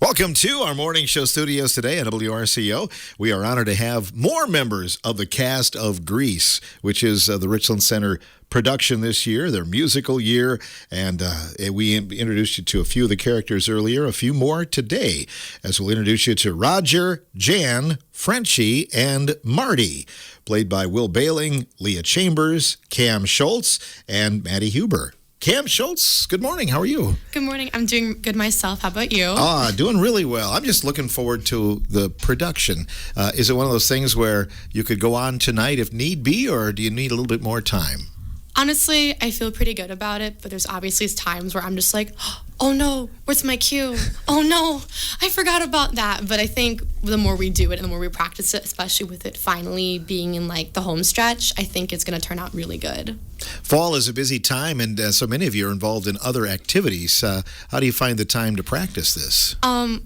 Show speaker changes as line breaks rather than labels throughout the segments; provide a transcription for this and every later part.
Welcome to our morning show studios today at WRCO. We are honored to have more members of the cast of Grease, which is the Richland Center production this year, their musical year. And we introduced you to a few of the characters earlier, a few more today, as we'll introduce you to Roger, Jan, Frenchie, and Marty, played by Will Bailing, Leah Chambers, Cam Schultz, and Maddie Huber. Cam Schultz, good morning. How are you?
Good morning. I'm doing good myself. How about you?
Doing really well. I'm just looking forward to the production. Is it one of those things where you could go on tonight if need be, or do you need a little bit more time?
Honestly, I feel pretty good about it, but there's obviously times where I'm just like, oh no, where's my cue? Oh no, I forgot about that. But I think the more we do it and the more we practice it, especially with it finally being in like the home stretch, I think it's going to turn out really good.
Fall is a busy time, and so many of you are involved in other activities. How do you find the time to practice this?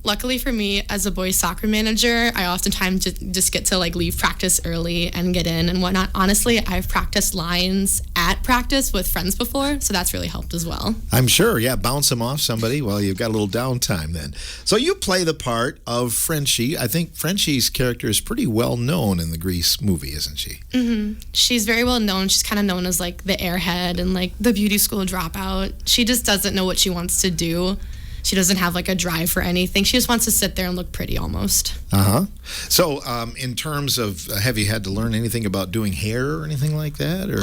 Luckily for me, as a boys soccer manager, I oftentimes just get to like leave practice early and get in and whatnot. Honestly, I've practiced lines at practice with friends before, so that's really helped as well.
I'm sure, yeah, bounce them off somebody while you've got a little downtime then. So you play the part of Frenchie. I think Frenchie's character is pretty well known in the Grease movie, isn't she?
Mm-hmm. She's very well known. She's kind of known as like the airhead and like the beauty school dropout. She just doesn't know what she wants to do. She doesn't have like a drive for anything. She just wants to sit there and look pretty almost.
So in terms of, have you had to learn anything about doing hair or anything like that? Or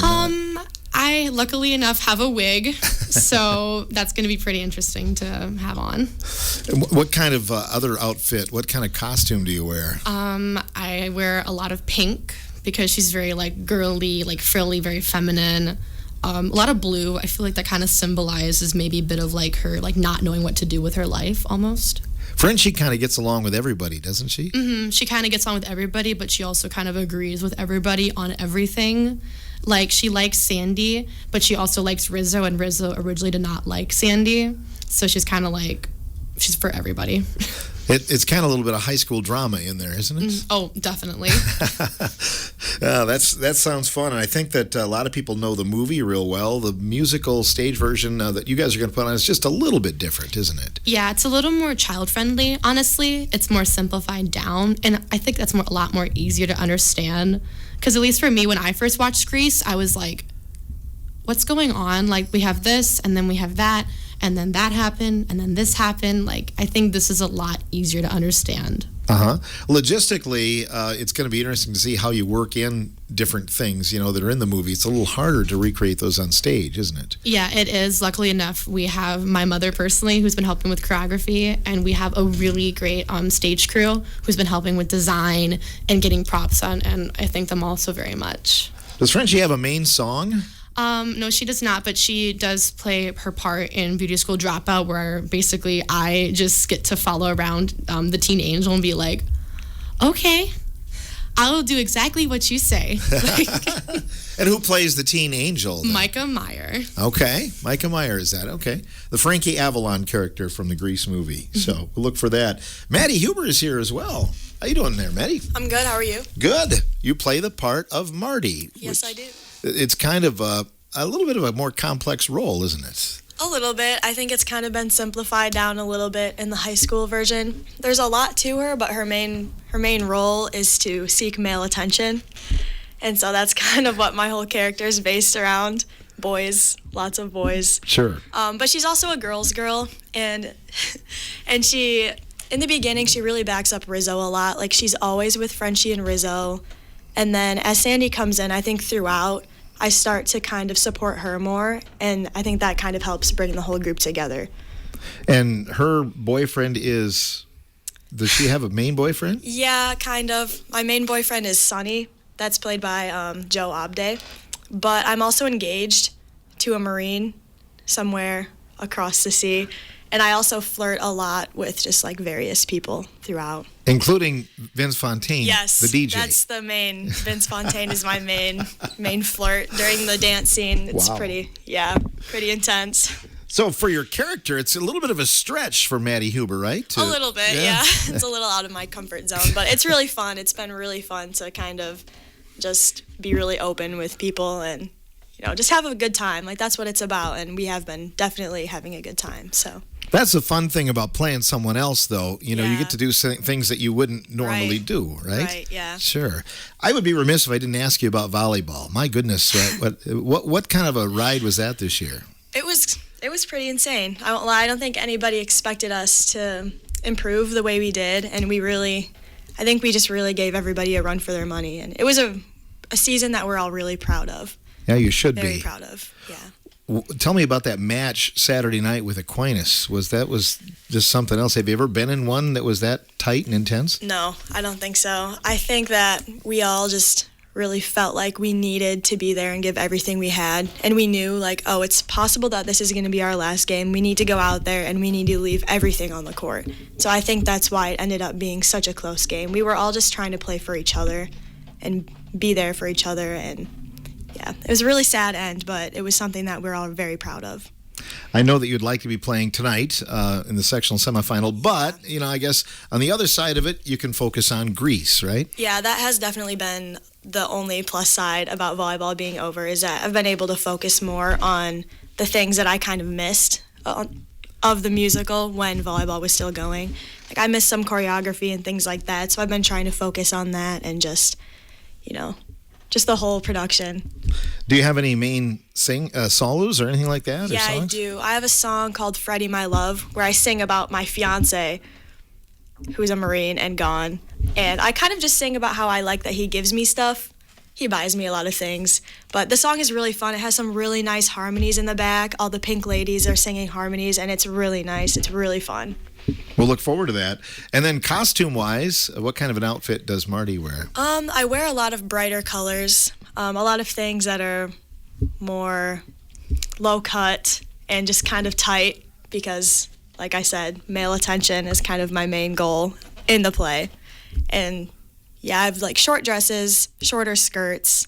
I luckily enough have a wig, so that's going to be pretty interesting to have on.
What kind of other outfit, what kind of costume do you wear?
I wear a lot of pink because she's very like girly, like frilly, very feminine. A lot of blue. I feel like that kind of symbolizes maybe a bit of like her like not knowing what to do with her life almost.
Frenchie kind of gets along with everybody, doesn't she?
Mm-hmm. She kind of gets on with everybody, but she also kind of agrees with everybody on everything. Like, she likes Sandy, but she also likes Rizzo, and Rizzo originally did not like Sandy. So she's kind of like, she's for everybody.
It's kind of a little bit of high school drama in there, isn't it?
Oh, definitely.
That sounds fun. And I think that a lot of people know the movie real well. The musical stage version that you guys are going to put on is just a little bit different, isn't it?
Yeah, it's a little more child-friendly, honestly. It's more simplified down. And I think that's a lot more easier to understand. Because at least for me, when I first watched Grease, I was like, what's going on? Like, we have this, and then we have that, and then that happened, and then this happened. Like, I think this is a lot easier to understand.
Logistically, it's going to be interesting to see how you work in different things, that are in the movie. It's a little harder to recreate those on stage, isn't it?
Yeah, it is. Luckily enough, we have my mother personally who's been helping with choreography, and we have a really great stage crew who's been helping with design and getting props on, and I thank them also very much.
Does Frenchie have a main song?
No, she does not, but she does play her part in Beauty School Dropout, where basically I just get to follow around the teen angel and be like, okay, I'll do exactly what you say.
And who plays the teen angel then?
Micah Meyer.
Okay, Micah Meyer is that, okay. The Frankie Avalon character from the Grease movie, so we'll look for that. Maddie Huber is here as well. How you doing there, Maddie?
I'm good, how are you?
Good. You play the part of Marty.
Yes, I do.
It's kind of a little bit of a more complex role, isn't it?
A little bit. I think it's kind of been simplified down a little bit in the high school version. There's a lot to her, but her main role is to seek male attention. And so that's kind of what my whole character is based around. Boys, lots of boys.
Sure.
But she's also a girl's girl, and she, in the beginning, she really backs up Rizzo a lot. Like, she's always with Frenchie and Rizzo. And then as Sandy comes in, I think throughout, I start to kind of support her more, and I think that kind of helps bring the whole group together.
And her boyfriend does she have a main boyfriend?
Yeah, kind of. My main boyfriend is Sonny. That's played by Joe Abde. But I'm also engaged to a Marine somewhere across the sea, And I also flirt a lot with just like various people throughout.
Including Vince Fontaine,
Yes,
the DJ.
that's the main. Vince Fontaine is my main flirt during the dance scene. It's
Wow.
pretty intense.
So for your character, it's a little bit of a stretch for Maddie Huber, right?
A little bit, yeah. It's a little out of my comfort zone, but it's really fun. It's been really fun to kind of just be really open with people and, just have a good time. Like, that's what it's about, and we have been definitely having a good time, so.
That's the fun thing about playing someone else, though. You get to do things that you wouldn't normally do, right?
Right, yeah.
Sure. I would be remiss if I didn't ask you about volleyball. My goodness, what kind of a ride was that this year?
It was pretty insane. I won't lie. I don't think anybody expected us to improve the way we did, and I think we just really gave everybody a run for their money, and it was a season that we're all really proud of.
Yeah, you should be.
Very proud of, yeah.
Tell me about that match Saturday night with Aquinas. Was just something else? Have you ever been in one that was that tight and intense?
No, I don't think so. I think that we all just really felt like we needed to be there and give everything we had. And we knew, like, oh, it's possible that this is going to be our last game. We need to go out there and we need to leave everything on the court. So I think that's why it ended up being such a close game. We were all just trying to play for each other and be there for each other. And yeah, it was a really sad end, but it was something that we're all very proud of.
I know that you'd like to be playing tonight in the sectional semifinal, but, I guess on the other side of it, you can focus on Greece, right?
Yeah, that has definitely been the only plus side about volleyball being over, is that I've been able to focus more on the things that I kind of missed of the musical when volleyball was still going. Like, I missed some choreography and things like that, so I've been trying to focus on that and just the whole production.
Do you have any main solos or anything like that?
Yeah,
or songs?
I do. I have a song called Freddie My Love where I sing about my fiance, who's a Marine and gone. And I kind of just sing about how I like that he gives me stuff. He buys me a lot of things. But the song is really fun. It has some really nice harmonies in the back. All the pink ladies are singing harmonies, and it's really nice. It's really fun.
We'll look forward to that. And then costume-wise, what kind of an outfit does Marty wear?
I wear a lot of brighter colors, a lot of things that are more low-cut and just kind of tight because, like I said, male attention is kind of my main goal in the play. And, yeah, I have, like, short dresses, shorter skirts.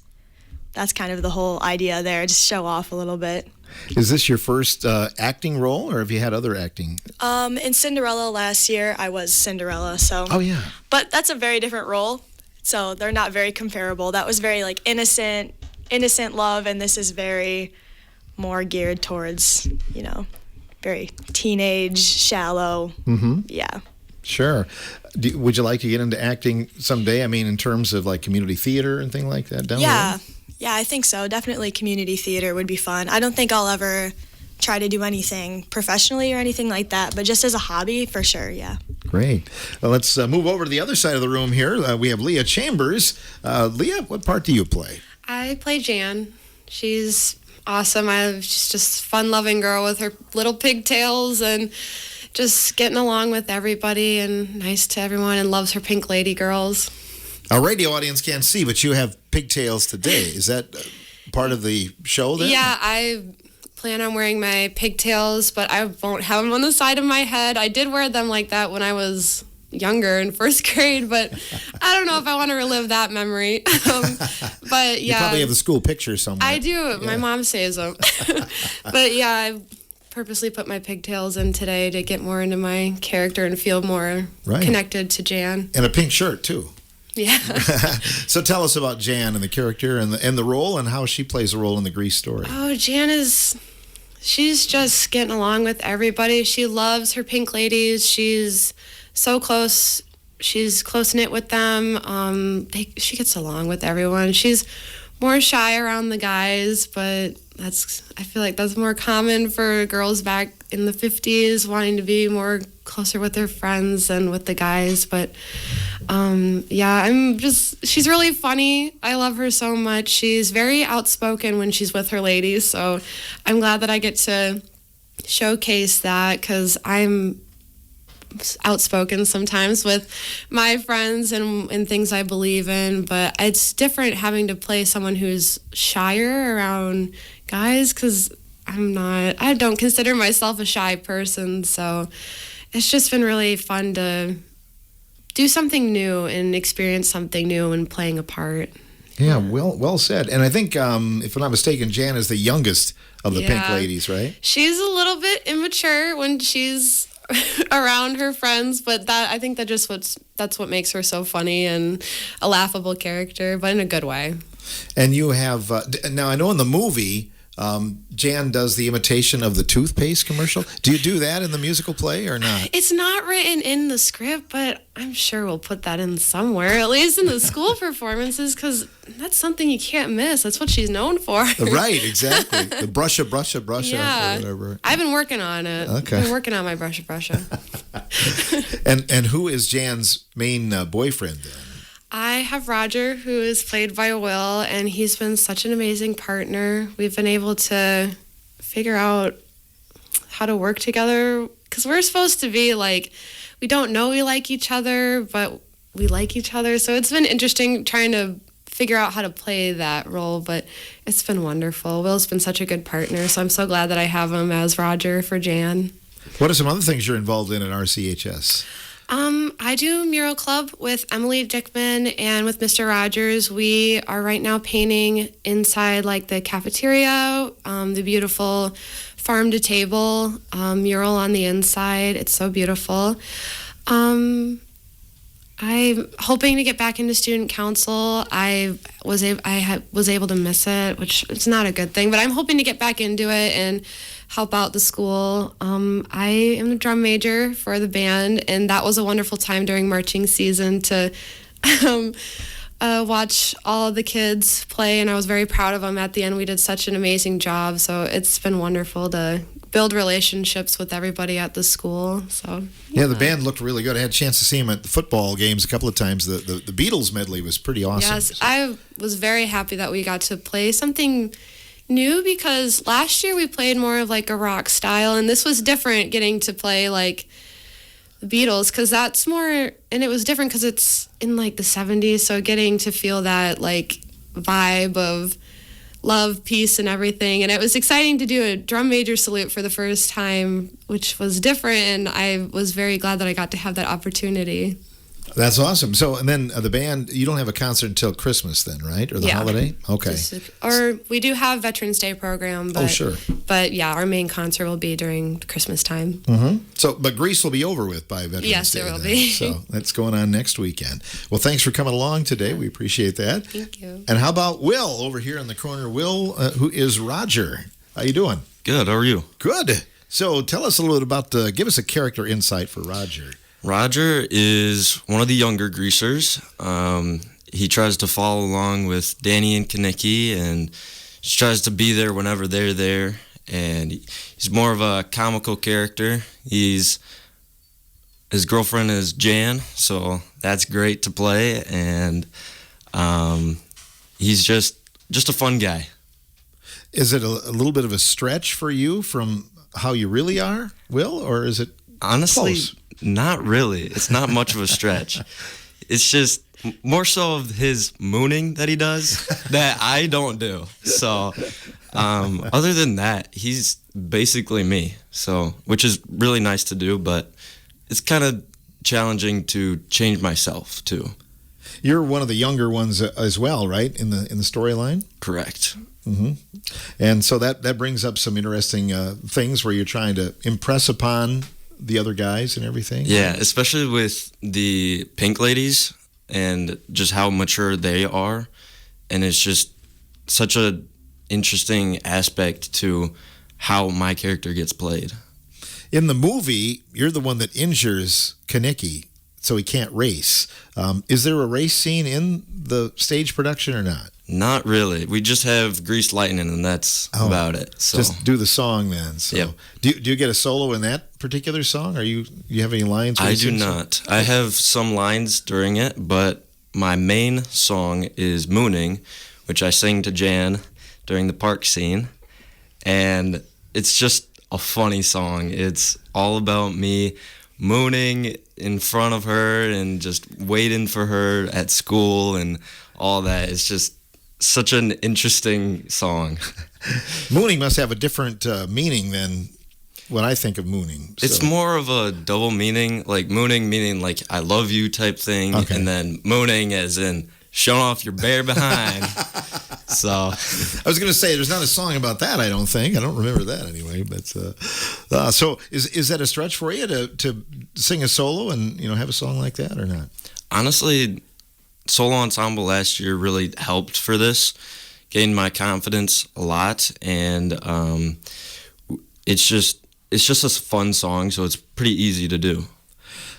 That's kind of the whole idea there, just show off a little bit.
Is this your first acting role, or have you had other acting?
In Cinderella last year, I was Cinderella, so.
Oh, yeah.
But that's a very different role, so they're not very comparable. That was very, like, innocent love, and this is very more geared towards, very teenage, shallow.
Mm-hmm.
Yeah.
Sure. Would you like to get into acting someday? I mean, in terms of, like, community theater and things like that down the road?
Yeah, I think so. Definitely community theater would be fun. I don't think I'll ever try to do anything professionally or anything like that, but just as a hobby, for sure, yeah.
Great. Well, let's move over to the other side of the room here. We have Leah Chambers. Leah, what part do you play?
I play Jan. She's awesome. She's just a fun-loving girl with her little pigtails and just getting along with everybody and nice to everyone and loves her pink lady girls.
Our radio audience can't see, but you have pigtails today. Is that part of the show then?
Yeah, I plan on wearing my pigtails, but I won't have them on the side of my head. I did wear them like that when I was younger in first grade, but I don't know if I want to relive that memory. But yeah.
You probably have the school picture somewhere.
I do. Yeah. My mom saves them. But yeah, I purposely put my pigtails in today to get more into my character and feel more connected to Jan.
And a pink shirt, too.
Yeah.
So tell us about Jan and the character and the role and how she plays a role in the Grease story.
Oh, she's just getting along with everybody. She loves her pink ladies. She's so close. She's close-knit with them. She gets along with everyone. She's more shy around the guys, but I feel like that's more common for girls back in the 50s wanting to be more closer with their friends than with the guys. But she's really funny. I love her so much. She's very outspoken when she's with her ladies, so I'm glad that I get to showcase that because I'm outspoken sometimes with my friends and things I believe in, but it's different having to play someone who's shyer around guys because I don't consider myself a shy person, so it's just been really fun to do something new and experience something new when playing a part.
Yeah, well said. And I think, if I'm not mistaken, Jan is the youngest of the Pink
Yeah.
Ladies, right?
She's a little bit immature when she's around her friends, but I think that's what makes her so funny and a laughable character, but in a good way.
And you have, now I know in the movie, Jan does the imitation of the toothpaste commercial. Do you do that in the musical play or not?
It's not written in the script, but I'm sure we'll put that in somewhere, at least in the school performances, because that's something you can't miss. That's what she's known for.
Right, exactly. The brusha, brusha, brusha,
Yeah.
or whatever.
I've been working on it.
Okay.
I've been working on my brusha.
And who is Jan's main boyfriend then?
I have Roger, who is played by Will, and he's been such an amazing partner. We've been able to figure out how to work together, because we're supposed to be like, we don't know we like each other, but we like each other. So it's been interesting trying to figure out how to play that role, but it's been wonderful. Will's been such a good partner, so I'm so glad that I have him as Roger for Jan.
What are some other things you're involved in at RCHS?
I do mural club with Emily Dickman and with Mr. Rogers. We are right now painting inside like the cafeteria, the beautiful farm to table mural on the inside. It's so beautiful. I'm hoping to get back into student council. I was able to miss it, which is not a good thing, but I'm hoping to get back into it and help out the school. I am the drum major for the band, and that was a wonderful time during marching season to watch all the kids play, and I was very proud of them at the end. We did such an amazing job, so it's been wonderful to build relationships with everybody at the school. So
Yeah, the band looked really good. I had a chance to see them at the football games a couple of times. The Beatles medley was pretty awesome.
Yes, I was very happy that we got to play something new, because last year we played more of like a rock style, and this was different, getting to play like the Beatles, because that's more, and it was different because it's in like the 70s, so getting to feel that like vibe of love, peace, and everything. And it was exciting to do a drum major salute for the first time, which was different, and I was very glad that I got to have that opportunity.
That's awesome. So, and then the band, you don't have a concert until Christmas then, right? Or the
Yeah.
holiday? Okay.
Or we do have Veterans Day program, but,
Oh, sure.
But yeah, our main concert will be during Christmas time.
So, but Greece will be over with by Veterans
Yes,
Day
it will
then.
be.
So that's going on next weekend. Well, thanks for coming along today. We appreciate that.
Thank you.
And how about Will over here in the corner? Will, who is Roger. How you doing?
Good. How are you?
Good. So tell us a little bit about, give us a character insight for Roger.
Roger is one of the younger greasers. He tries to follow along with Danny and Kanicki, and just tries to be there whenever they're there. And he's more of a comical character. His girlfriend is Jan, so that's great to play. And he's just a fun guy.
Is it a little bit of a stretch for you from how you really are, Will, or is it
Honestly,
close?
Not really. It's not much of a stretch. It's just more so of his mooning that he does that I don't do. So, other than that, he's basically me. So, which is really nice to do, but it's kind of challenging to change myself too.
You're one of the younger ones as well, right? In the storyline.
Correct.
And so that brings up some interesting things where you're trying to impress upon the other guys and everything.
Yeah, especially with the Pink Ladies and just how mature they are. And it's just such a interesting aspect to how my character gets played.
In the movie, you're the one that injures Kanicki, so he can't race. Is there a race scene in the stage production or not?
Not really. We just have Greased Lightning, and that's about it. So
Just do the song then. So
Yep.
do you get a solo in that particular song? You have any lines? where
I
you
do
sing some-
not. I have some lines during it, but my main song is Mooning, which I sing to Jan during the park scene. And it's just a funny song. It's all about me mooning in front of her and just waiting for her at school and all that. It's just such an interesting song.
Mooning must have a different meaning than what I think of mooning.
It's more of a double meaning, like mooning meaning like I love you type thing,
Okay.
and then mooning as in showing off your bare behind. So
I was going to say there's not a song about that. I don't think. I don't remember that anyway. But so is that a stretch for you to sing a solo and have a song like that or not?
honestly, solo ensemble last year really helped for this, gained my confidence a lot, and it's just a fun song, so it's pretty easy to do.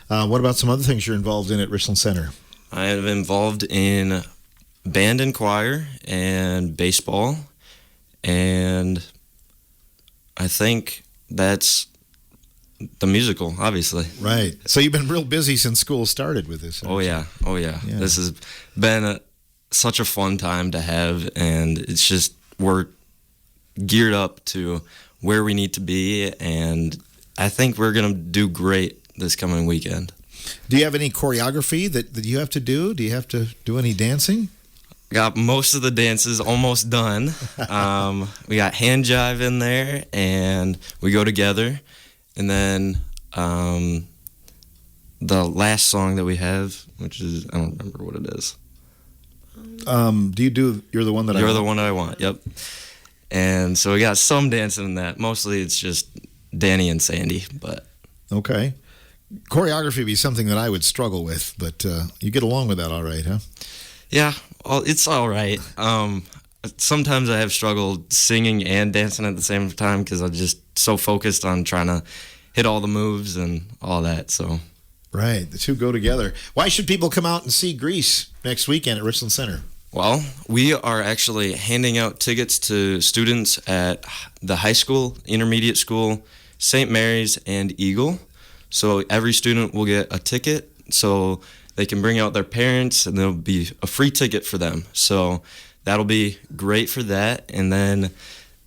What about some other things you're involved in at Richland Center?
I am involved in band and choir and baseball, and I think that's the musical, obviously.
Right. So you've been real busy since school started with this.
Oh yeah.
Yeah.
This has been such a fun time to have, and it's just we're geared up to where we need to be, and I think we're gonna do great this coming weekend.
Do you have any choreography that you have to do? Do you have to do any dancing?
Got most of the dances almost done. We got hand jive in there, and we go together. And then the last song that we have, which is, I don't remember what it is.
You're the one that
You're the one I want, yep. And so we got some dancing in that. Mostly it's just Danny and Sandy, but.
Okay. Choreography would be something that I would struggle with, but you get along with that all right, huh?
Yeah, it's all right. Sometimes I have struggled singing and dancing at the same time because I'm just so focused on trying to hit all the moves and all that. So,
right, the two go together. Why should people come out and see Grease next weekend at Richland Center?
well, we are actually handing out tickets to students at the high school, intermediate school, St. Mary's, and Eagle. So every student will get a ticket, so they can bring out their parents, and there'll be a free ticket for them. So that'll be great for that. And then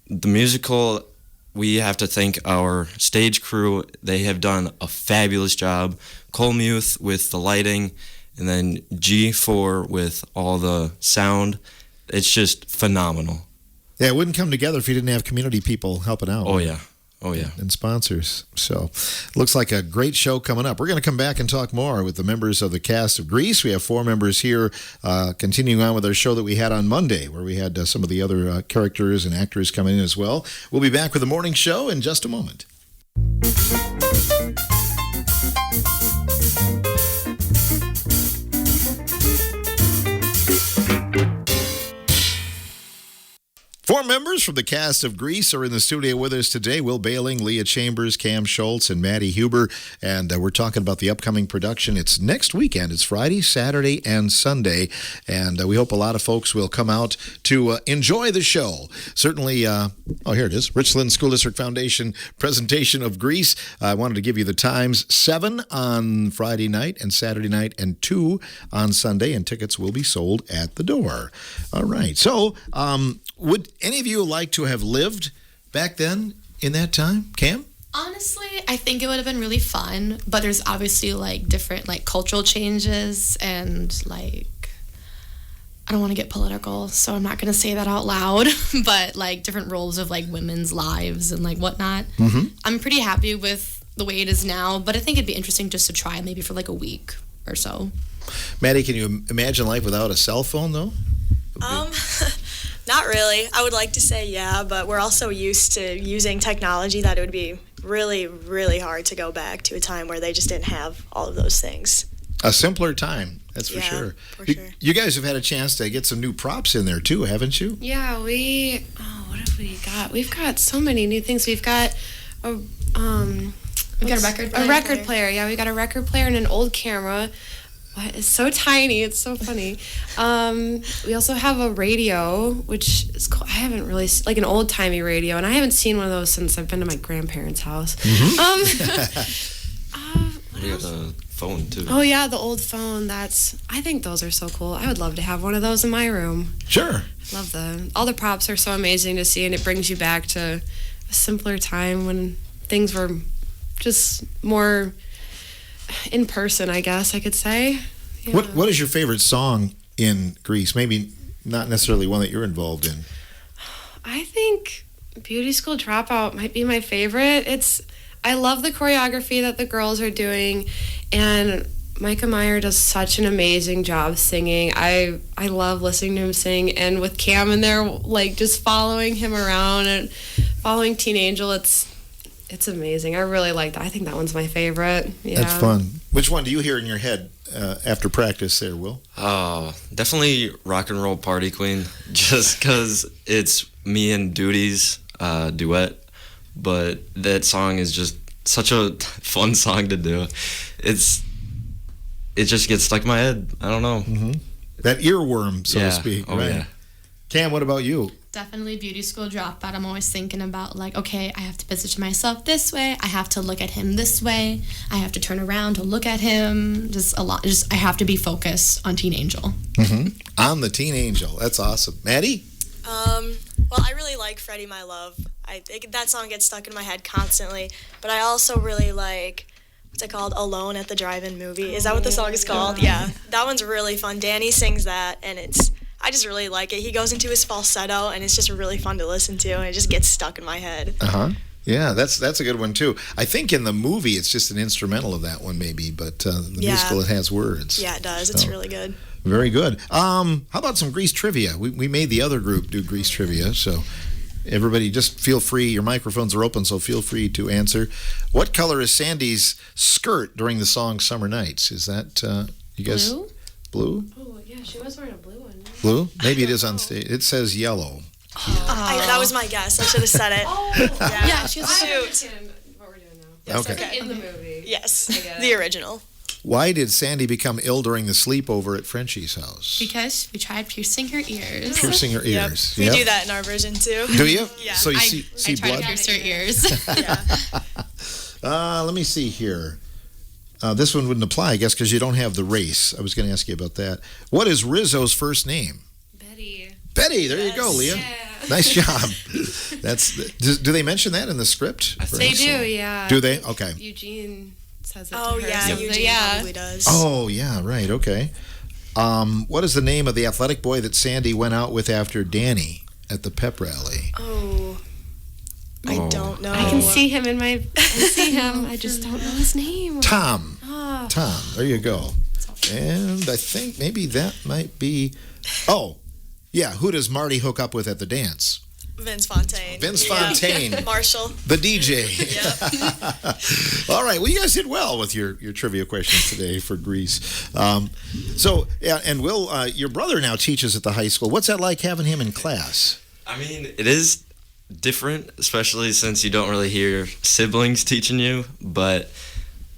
the musical, we have to thank our stage crew. They have done a fabulous job. Cole Muth with the lighting, and then G4 with all the sound. It's just phenomenal.
Yeah, it wouldn't come together if you didn't have community people helping out.
Oh, yeah. Oh, yeah.
And sponsors. So looks like a great show coming up. We're going to come back and talk more with the members of the cast of Grease. We have 4 members here, continuing on with our show that we had on Monday, where we had some of the other characters and actors coming in as well. We'll be back with the morning show in just a moment. Four members from the cast of Grease are in the studio with us today. Will Bailing, Leah Chambers, Cam Schultz, and Maddie Huber. And we're talking about the upcoming production. It's next weekend. It's Friday, Saturday, and Sunday. And we hope a lot of folks will come out to enjoy the show. Certainly, here it is, Richland School District Foundation presentation of Grease. I wanted to give you the times: 7 on Friday night and Saturday night, and 2 on Sunday. And tickets will be sold at the door. All right. So, would any of you like to have lived back then in that time? Cam?
Honestly, I think it would have been really fun, but there's obviously like different like cultural changes and like I don't want to get political, so I'm not going to say that out loud, but like different roles of like women's lives and like whatnot. Mm-hmm. I'm pretty happy with the way it is now, but I think it'd be interesting just to try maybe for like a week or so.
Maddie, can you imagine life without a cell phone though?
Not really. I would like to say yeah, but we're also used to using technology that it would be really, really hard to go back to a time where they just didn't have all of those things.
A simpler time, that's for sure.
For sure.
You guys have had a chance to get some new props in there too, haven't you?
Yeah, what have we got? We've got so many new things. We've got
We got a record player.
A record player. Yeah, we got a record player and an old camera. What? It's so tiny. It's so funny. We also have a radio, which is cool. I haven't really like an old timey radio, and I haven't seen one of those since I've been to my grandparents' house.
We got a phone, too.
Oh yeah, the old phone. I think those are so cool. I would love to have one of those in my room.
Sure.
Love all the props are so amazing to see, and it brings you back to a simpler time when things were just more in person, I guess I could say. Yeah.
What is your favorite song in Grease? Maybe not necessarily one that you're involved in?
I think Beauty School Dropout might be my favorite. I love the choreography that the girls are doing, and Micah Meyer does such an amazing job singing. I love listening to him sing, and with Cam in there, like just following him around and following Teen Angel, it's amazing. I really like that. I think that one's my favorite. Yeah.
That's fun. Which one do you hear in your head after practice there, Will?
Oh, definitely Rock and Roll Party Queen, just because it's me and Duty's duet. But that song is just such a fun song to do. It just gets stuck in my head. I don't know.
Mm-hmm. That earworm, so to speak.
Oh,
right?
yeah.
Cam, what about you?
Definitely Beauty School Dropout. I'm always thinking about, like, okay, I have to position myself this way. I have to look at him this way. I have to turn around to look at him. Just a lot. I have to be focused on Teen Angel.
Mm-hmm. On the Teen Angel. That's awesome. Maddie?
Well, I really like Freddie My Love. I think that song gets stuck in my head constantly. But I also really like, what's it called? Alone at the Drive-In Movie. Is that what the song is called? Yeah. That one's really fun. Danny sings that, and I just really like it. He goes into his falsetto, and it's just really fun to listen to, and it just gets stuck in my head.
Uh-huh. Yeah, that's a good one, too. I think in the movie, it's just an instrumental of that one, maybe, but the musical, it has words.
Yeah, it does. It's really good.
Very good. How about some Grease trivia? We made the other group do Grease trivia, so everybody just feel free. Your microphones are open, so feel free to answer. What color is Sandy's skirt during the song Summer Nights? Is that, you guys?
Blue?
Blue?
Oh, yeah, she was wearing a blue one.
Blue? Maybe it is on stage. It says yellow.
That was my guess. I should have said it.
Yeah, she was
Shoot.
What we're doing now.
Yes,
Okay.
In the movie.
Yes,
get it.
the original.
Why did Sandy become ill during the sleepover at Frenchie's house?
because we tried piercing her ears.
Piercing her ears.
Yep. We do that in our version too.
Do you?
Yeah.
So you
I
see
tried
blood?
to pierce her ears.
Yeah.
Let me see here. This one wouldn't apply, I guess, because you don't have the race. I was going to ask you about that. What is Rizzo's first name?
Betty.
Betty. There you go, Leah.
Yeah.
Nice job. Do they mention that in the script?
They do, yeah.
Do they? Okay.
Eugene says it
Oh
to her.
yeah,
so-
Eugene
yeah.
probably does.
Oh, yeah, right. Okay. What is the name of the athletic boy that Sandy went out with after Danny at the pep rally?
I don't know.
I can see him in my. I see him. I just don't know his name.
Tom.
Oh.
Tom. There you go. And I think maybe that might be. Oh, yeah. Who does Marty hook up with at the dance?
Vince Fontaine.
Vince Fontaine.
Marshall.
The DJ.
Yep.
All right. Well, you guys did well with your trivia questions today for Grease. And Will, your brother now teaches at the high school. What's that like having him in class?
I mean, it is different, especially since you don't really hear siblings teaching you, but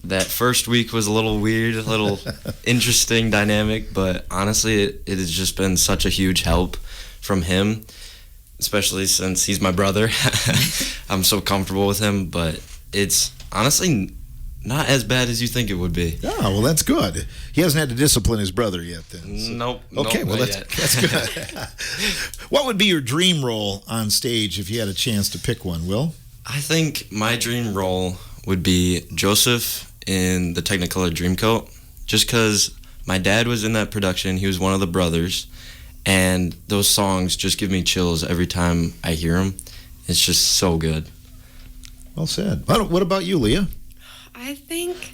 that first week was a little weird, a little interesting dynamic, but honestly, it has just been such a huge help from him, especially since he's my brother. I'm so comfortable with him, but it's honestly not as bad as you think it would be.
Oh, well, that's good. He hasn't had to discipline his brother yet, then. So.
Nope.
Okay, well,
not
that's
yet.
good. What would be your dream role on stage if you had a chance to pick one, Will?
I think my dream role would be Joseph in the Technicolor Dreamcoat, just because my dad was in that production. He was one of the brothers, and those songs just give me chills every time I hear them. It's just so good.
Well said. What about you, Leah?
I think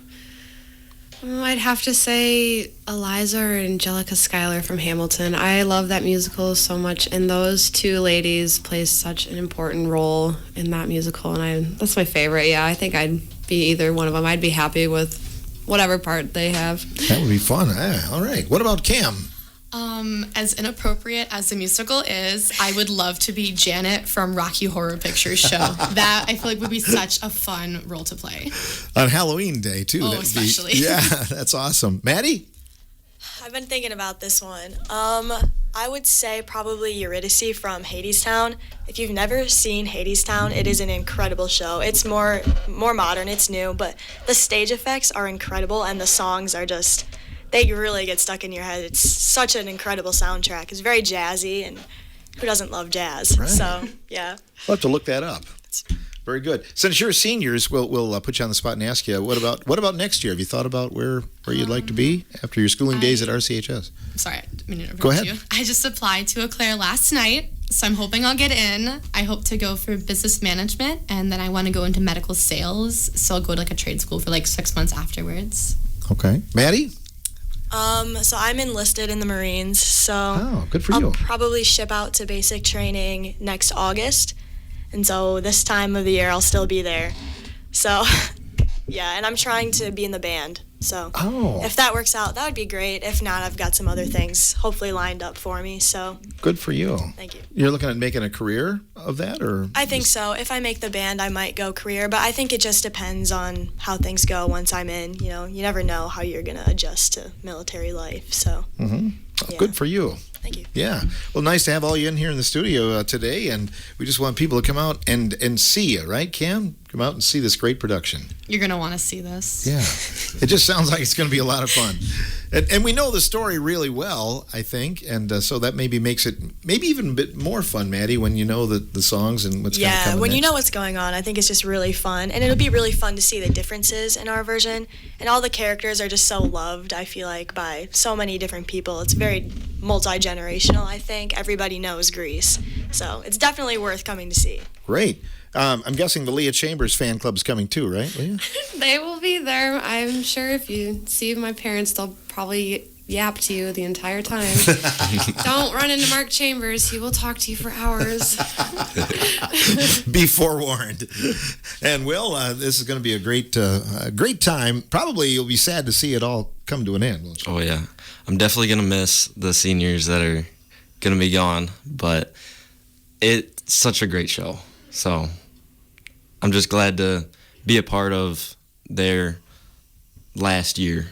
I'd have to say Eliza or Angelica Schuyler from Hamilton. I love that musical so much, and those two ladies play such an important role in that musical, and that's my favorite. Yeah, I think I'd be either one of them. I'd be happy with whatever part they have.
That would be fun. All right. What about Cam?
As inappropriate as the musical is, I would love to be Janet from Rocky Horror Picture Show. That I feel like would be such a fun role to play.
On Halloween Day, too.
Oh,
That'd
especially.
Yeah, that's awesome. Maddie?
I've been thinking about this one. I would say probably Eurydice from Hadestown. If you've never seen Hadestown, it is an incredible show. It's more modern, it's new, but the stage effects are incredible, and the songs are just, they really get stuck in your head. It's such an incredible soundtrack. It's very jazzy, and who doesn't love jazz?
Right.
So, yeah.
We'll have to look that up. Very good. Since you're seniors, we'll put you on the spot and ask you what about next year? Have you thought about where you'd like to be after your schooling days at RCHS?
Sorry, I didn't mean to interrupt
Go ahead.
you. I just applied to Eclair last night, so I'm hoping I'll get in. I hope to go for business management, and then I want to go into medical sales, so I'll go to like a trade school for like 6 months afterwards.
Okay, Maddie.
So I'm enlisted in the Marines, so
Oh, good for
I'll
you.
probably ship out to basic training next August. And so this time of the year, I'll still be there. So, yeah, and I'm trying to be in the band. So
Oh.
if that works out, that would be great. If not, I've got some other things hopefully lined up for me. So
Good for you.
thank you.
You're looking at making a career of that, or
I think so. If I make the band, I might go career, but I think it just depends on how things go once I'm in. You know, you never know how you're going to adjust to military life. So, yeah.
Good for you.
Thank you.
Yeah. Well, nice to have all you in here in the studio today, and we just want people to come out and see you, right, Cam? Come out and see this great production.
You're going to want to see this.
Yeah. It just sounds like it's going to be a lot of fun. And we know the story really well, I think, and so that maybe makes it maybe even a bit more fun, Maddie, when you know the songs and what's going to come
Yeah, when you
next.
know what's going on, I think it's just really fun. And it'll be really fun to see the differences in our version. And all the characters are just so loved, I feel like, by so many different people. It's very multi-generational, I think. Everybody knows Grease. So it's definitely worth coming to see.
Great. I'm guessing the Leah Chambers fan club's coming too, right, Leah?
They will be there. I'm sure if you see my parents, they'll probably yap to you the entire time. Don't run into Mark Chambers. He will talk to you for hours.
Be forewarned. And Will, this is going to be a great time. Probably you'll be sad to see it all come to an end, won't you?
Oh yeah, I'm definitely gonna miss the seniors that are gonna be gone, but it's such a great show. So I'm just glad to be a part of their last year.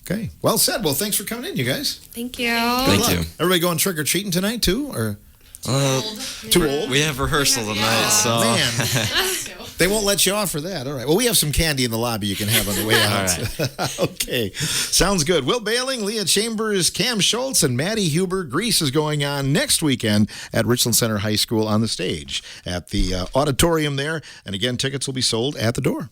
Okay. Well said. Well, thanks for coming in, you guys.
Thank you.
Thank
Good
you.
luck. Everybody going trick or treating tonight too, or too old?
We have rehearsal tonight, so
Man, they won't let you off for that. All right. Well, we have some candy in the lobby you can have on the way out. Okay. Sounds good. Will Bailing, Leah Chambers, Cam Schultz, and Maddie Huber. Grease is going on next weekend at Richland Center High School on the stage at the auditorium there. And again, tickets will be sold at the door.